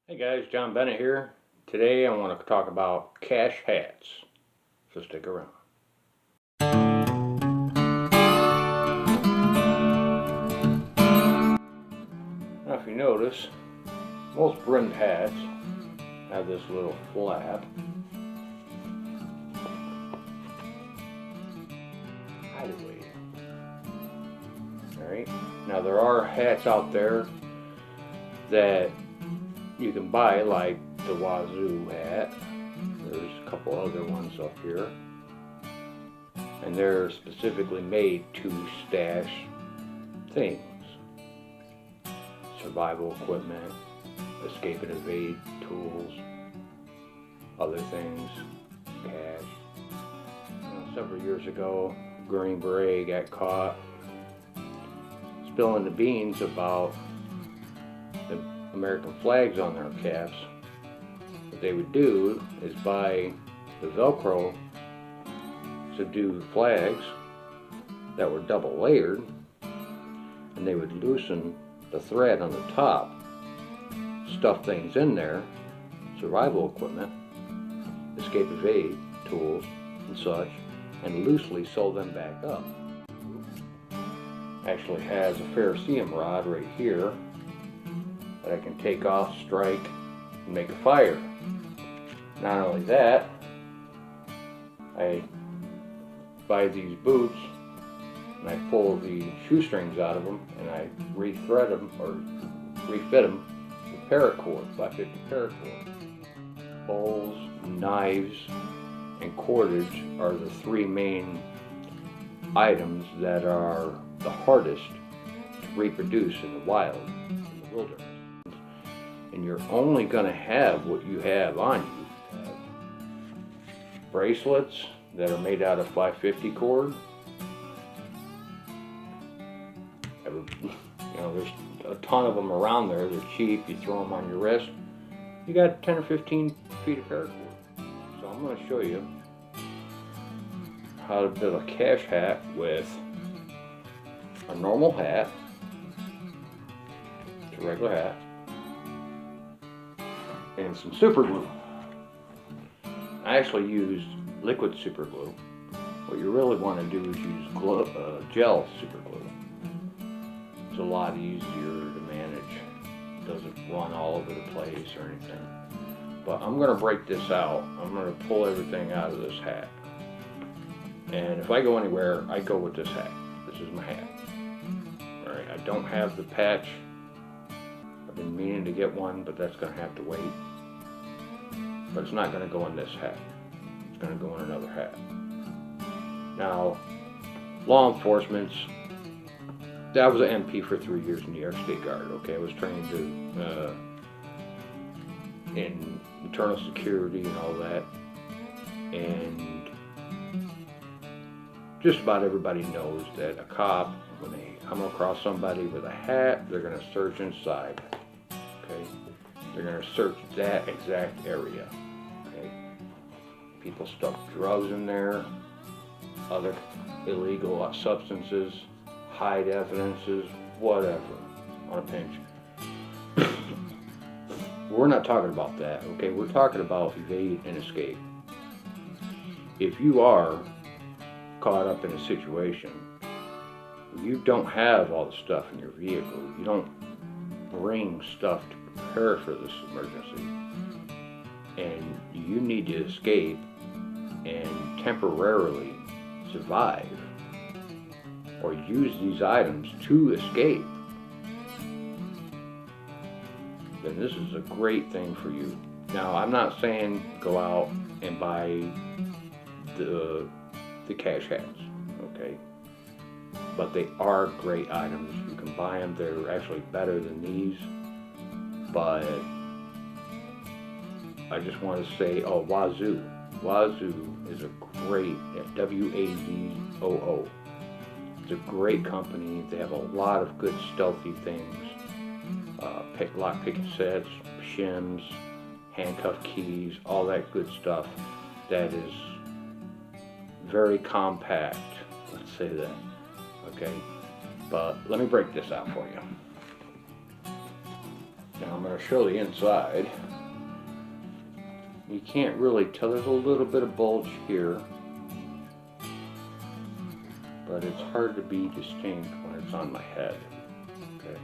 Hey guys, John Bennett here. Today I want to talk about cash hats, so stick around. Now if you notice, most brimmed hats have this little flap. Hideaway. Alright, now there are hats out there that you can buy, like the Wazoo hat. There's a couple other ones up here, and they're specifically made to stash things: survival equipment, escape and evade tools, other things, cash. Several years ago, Green Beret got caught spilling the beans about the American flags on their caps. What they would do is buy the Velcro subdued flags that were double layered, and they would loosen the thread on the top, stuff things in there, survival equipment, escape evade tools and such, and loosely sew them back up. Actually has a ferrocerium rod right here that I can take off, strike, and make a fire. Not only that, I buy these boots and I pull the shoestrings out of them and I rethread them or refit them with paracord, 550 paracord. Bowls, knives, and cordage are the three main items that are the hardest to reproduce in the wild, in the wilderness. And you're only going to have what you have on you. Bracelets that are made out of 550 cord. There's a ton of them around there. They're cheap. You throw them on your wrist. You got 10 or 15 feet of paracord. So I'm going to show you how to build a cash hat with a normal hat, it's a regular hat, and some super glue. I actually used liquid super glue. What you really want to do is use gel super glue. It's a lot easier to manage. It doesn't run all over the place or anything. But I'm going to break this out. I'm going to pull everything out of this hat. And if I go anywhere, I go with this hat. This is my hat. Alright, I don't have the patch. I've been meaning to get one, but that's going to have to wait. But it's not going to go in this hat. It's going to go in another hat. Now, law enforcement, I was an MP for 3 years in the New York State Guard. Okay, I was trained in internal security and all that. And just about everybody knows that a cop, when they come across somebody with a hat, they're going to search inside. Okay, they're going to search that exact area. Okay, people stuff drugs in there, other illegal substances, hide evidences, whatever, on a pinch. We're not talking about that. Okay, we're talking about evade and escape. If you are caught up in a situation, you don't have all the stuff in your vehicle, you don't bring stuff to prepare for this emergency, and you need to escape and temporarily survive or use these items to escape, then this is a great thing for you. Now, I'm not saying go out and buy the cash hats, okay? But they are great items. You can buy them. They're actually better than these. But I just want to say, Wazoo. Wazoo is a great, W-A-Z-O-O. It's a great company. They have a lot of good stealthy things. Lock picking sets, shims, handcuff keys, all that good stuff that is very compact, let's say that. Okay, but let me break this out for you. Now I'm going to show the inside. You can't really tell, there's a little bit of bulge here, but it's hard to be distinct when it's on my head. Okay,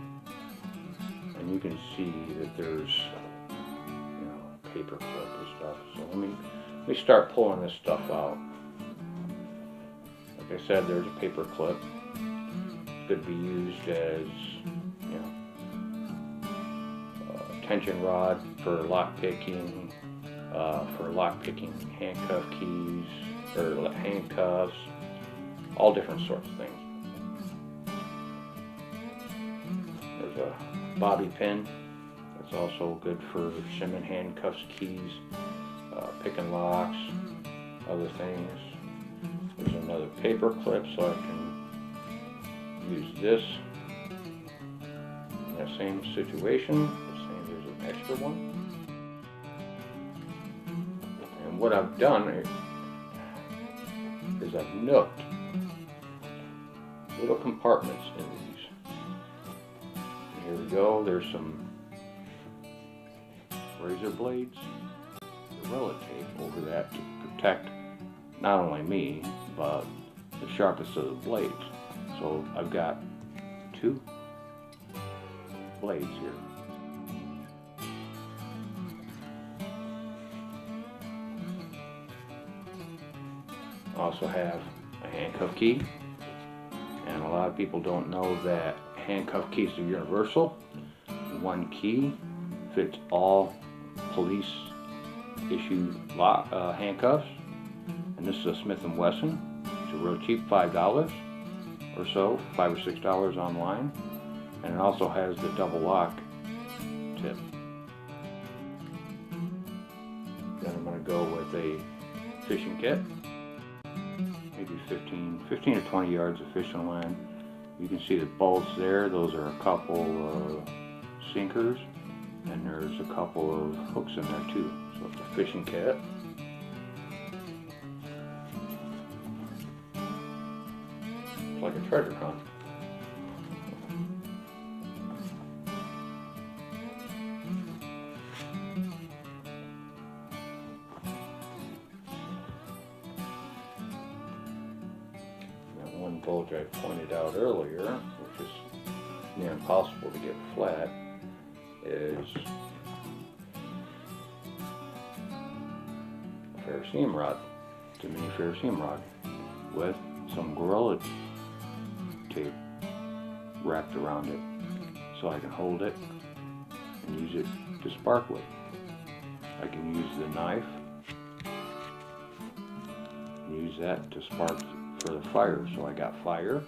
and you can see that there's, you know, paper clip and stuff. So let me start pulling this stuff out. Like I said, there's a paper clip. It could be used as, you know, tension rod for lock picking. For lock-picking handcuff keys, or handcuffs, all different sorts of things. There's a bobby pin that's also good for shimming handcuffs, keys, picking locks, other things. There's another paper clip, so I can use this in the same situation. There's an extra one. What I've done is I've nooked little compartments in these. And here we go. There's some razor blades, Gorilla Tape over that to protect not only me, but the sharpest of the blades. So I've got 2 blades here. I also have a handcuff key, and a lot of people don't know that handcuff keys are universal. One key fits all police issue handcuffs, and this is a Smith & Wesson. It's a real cheap, $5 or so, $5 or $6 online, and it also has the double lock tip. Then I'm going to go with a fishing kit. Maybe 15 or 20 yards of fishing line. You can see the bolts there. Those are a couple sinkers, and there's a couple of hooks in there too. So it's a fishing kit. It's like a treasure hunt. One bulge I pointed out earlier, which is near impossible to get flat, is a ferrocerium rod. It's a mini ferrocerium rod with some Gorilla Tape wrapped around it, so I can hold it and use it to spark with. I can use the knife and use that to spark for the fire. So I got fire.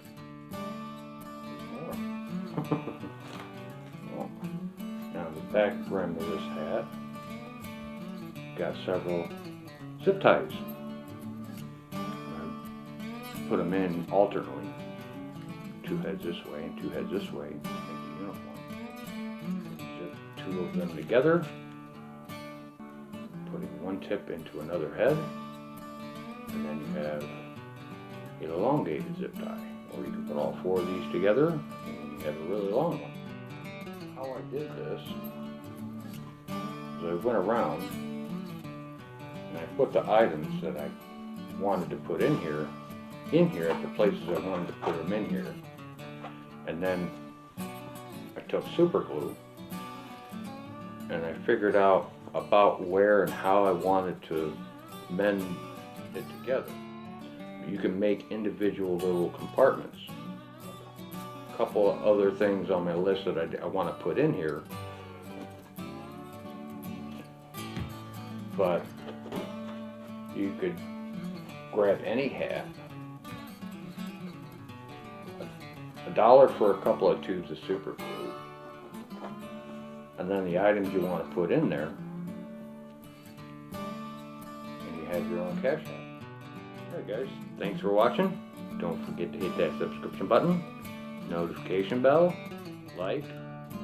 There's more. Well, now the back brim of this hat got several zip ties. I put them in alternately, 2 heads this way and 2 heads this way to make it uniform. Zip 2 of them together, putting one tip into another head, and then you have an elongated zip tie, or you can put all 4 of these together and you have a really long one. How I did this is I went around and I put the items that I wanted to put in here at the places I wanted to put them in here, and then I took super glue and I figured out about where and how I wanted to mend it together. You can make individual little compartments. A couple of other things on my list that I want to put in here, but you could grab any hat, $1 for a couple of tubes of super glue, and then the items you want to put in there, and you have your own cash out. Alright guys, thanks for watching. Don't forget to hit that subscription button, notification bell, like,